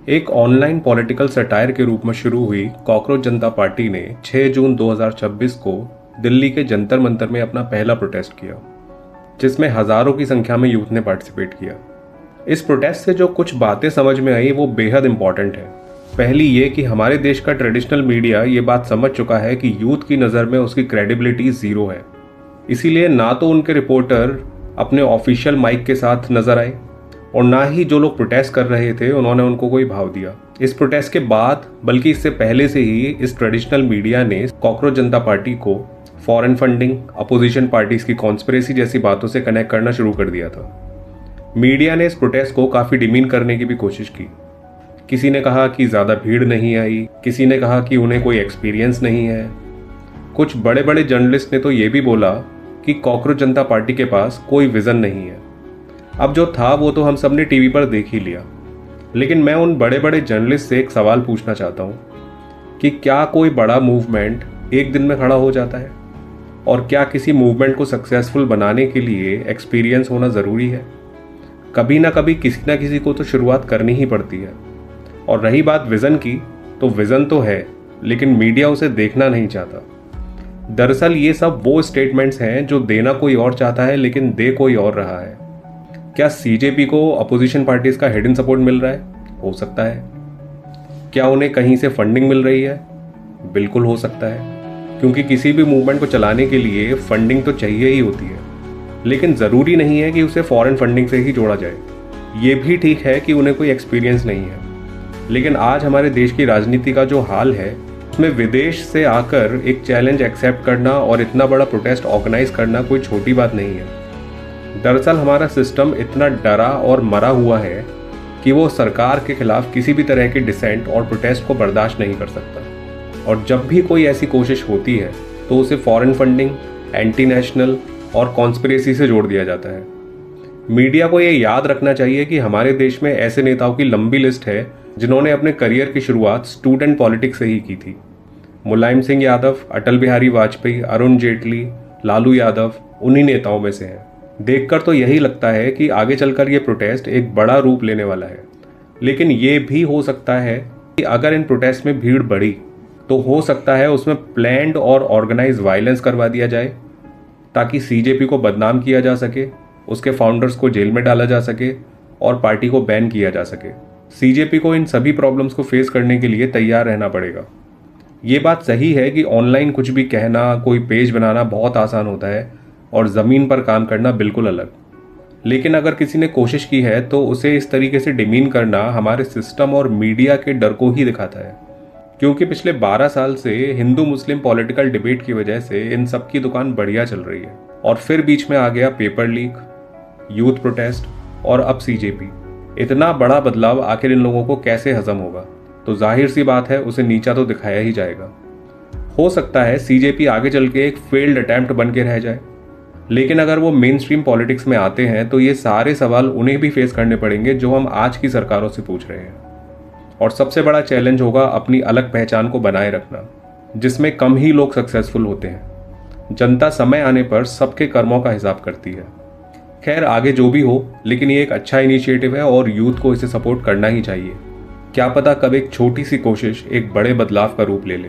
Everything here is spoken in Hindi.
एक ऑनलाइन पॉलिटिकल सटायर के रूप में शुरू हुई कॉकरोच जनता पार्टी ने 6 जून 2026 को दिल्ली के जंतर मंतर में अपना पहला प्रोटेस्ट किया, जिसमें हजारों की संख्या में यूथ ने पार्टिसिपेट किया। इस प्रोटेस्ट से जो कुछ बातें समझ में आई वो बेहद इंपॉर्टेंट है। पहली ये कि हमारे देश का ट्रेडिशनल मीडिया ये बात समझ चुका है कि यूथ की नज़र में उसकी क्रेडिबिलिटी ज़ीरो है, इसीलिए ना तो उनके रिपोर्टर अपने ऑफिशियल माइक के साथ नजर आए और ना ही जो लोग प्रोटेस्ट कर रहे थे उन्होंने उनको कोई भाव दिया। इस प्रोटेस्ट के बाद, बल्कि इससे पहले से ही इस ट्रेडिशनल मीडिया ने कॉकरोच जनता पार्टी को फॉरेन फंडिंग, अपोजिशन पार्टीज की कॉन्स्पिरेसी जैसी बातों से कनेक्ट करना शुरू कर दिया था। मीडिया ने इस प्रोटेस्ट को काफ़ी डिमीन करने की भी कोशिश की। किसी ने कहा कि ज़्यादा भीड़ नहीं आई, किसी ने कहा कि उन्हें कोई एक्सपीरियंस नहीं है। कुछ बड़े बड़े जर्नलिस्ट ने तो ये भी बोला कि कॉकरोच जनता पार्टी के पास कोई विज़न नहीं है। अब जो था वो तो हम सब ने टीवी पर देख ही लिया, लेकिन मैं उन बड़े बड़े जर्नलिस्ट से एक सवाल पूछना चाहता हूँ कि क्या कोई बड़ा मूवमेंट एक दिन में खड़ा हो जाता है? और क्या किसी मूवमेंट को सक्सेसफुल बनाने के लिए एक्सपीरियंस होना ज़रूरी है? कभी ना कभी किसी ना किसी को तो शुरुआत करनी ही पड़ती है। और रही बात विज़न की, तो विज़न तो है, लेकिन मीडिया उसे देखना नहीं चाहता। दरअसल ये सब वो स्टेटमेंट्स हैं जो देना कोई और चाहता है लेकिन दे कोई और रहा है। क्या सीजेपी को अपोजिशन पार्टीज का हिडन सपोर्ट मिल रहा है? हो सकता है। क्या उन्हें कहीं से फंडिंग मिल रही है? बिल्कुल हो सकता है, क्योंकि किसी भी मूवमेंट को चलाने के लिए फंडिंग तो चाहिए ही होती है। लेकिन ज़रूरी नहीं है कि उसे फॉरेन फंडिंग से ही जोड़ा जाए। ये भी ठीक है कि उन्हें कोई एक्सपीरियंस नहीं है, लेकिन आज हमारे देश की राजनीति का जो हाल है उसमें विदेश से आकर एक चैलेंज एक्सेप्ट करना और इतना बड़ा प्रोटेस्ट ऑर्गेनाइज करना कोई छोटी बात नहीं है। दरअसल हमारा सिस्टम इतना डरा और मरा हुआ है कि वो सरकार के खिलाफ किसी भी तरह के डिसेंट और प्रोटेस्ट को बर्दाश्त नहीं कर सकता। और जब भी कोई ऐसी कोशिश होती है तो उसे फॉरेन फंडिंग, एंटी नेशनल और कॉन्स्पिरेसी से जोड़ दिया जाता है। मीडिया को ये याद रखना चाहिए कि हमारे देश में ऐसे नेताओं की लंबी लिस्ट है जिन्होंने अपने करियर की शुरुआत स्टूडेंट पॉलिटिक्स से ही की थी। मुलायम सिंह यादव, अटल बिहारी वाजपेयी, अरुण जेटली, लालू यादव उन्हीं नेताओं में से हैं। देखकर तो यही लगता है कि आगे चलकर ये प्रोटेस्ट एक बड़ा रूप लेने वाला है। लेकिन ये भी हो सकता है कि अगर इन प्रोटेस्ट में भीड़ बढ़ी तो हो सकता है उसमें प्लान्ड और ऑर्गेनाइज वायलेंस करवा दिया जाए, ताकि सीजेपी को बदनाम किया जा सके, उसके फाउंडर्स को जेल में डाला जा सके और पार्टी को बैन किया जा सके। सीजेपी को इन सभी प्रॉब्लम्स को फेस करने के लिए तैयार रहना पड़ेगा। ये बात सही है कि ऑनलाइन कुछ भी कहना, कोई पेज बनाना बहुत आसान होता है और ज़मीन पर काम करना बिल्कुल अलग। लेकिन अगर किसी ने कोशिश की है तो उसे इस तरीके से डिमीन करना हमारे सिस्टम और मीडिया के डर को ही दिखाता है, क्योंकि पिछले 12 साल से हिंदू मुस्लिम पॉलिटिकल डिबेट की वजह से इन सब की दुकान बढ़िया चल रही है। और फिर बीच में आ गया पेपर लीक, यूथ प्रोटेस्ट और अब सीजेपी। इतना बड़ा बदलाव आखिर इन लोगों को कैसे हजम होगा? तो जाहिर सी बात है उसे नीचा तो दिखाया ही जाएगा। हो सकता है सीजेपी आगे चल के एक फेल्ड अटेम्प्ट बन के रह जाए, लेकिन अगर वो मेन स्ट्रीम पॉलिटिक्स में आते हैं तो ये सारे सवाल उन्हें भी फेस करने पड़ेंगे जो हम आज की सरकारों से पूछ रहे हैं। और सबसे बड़ा चैलेंज होगा अपनी अलग पहचान को बनाए रखना, जिसमें कम ही लोग सक्सेसफुल होते हैं। जनता समय आने पर सबके कर्मों का हिसाब करती है। खैर, आगे जो भी हो, लेकिन ये एक अच्छा इनिशिएटिव है और यूथ को इसे सपोर्ट करना ही चाहिए। क्या पता कब एक छोटी सी कोशिश एक बड़े बदलाव का रूप ले ले।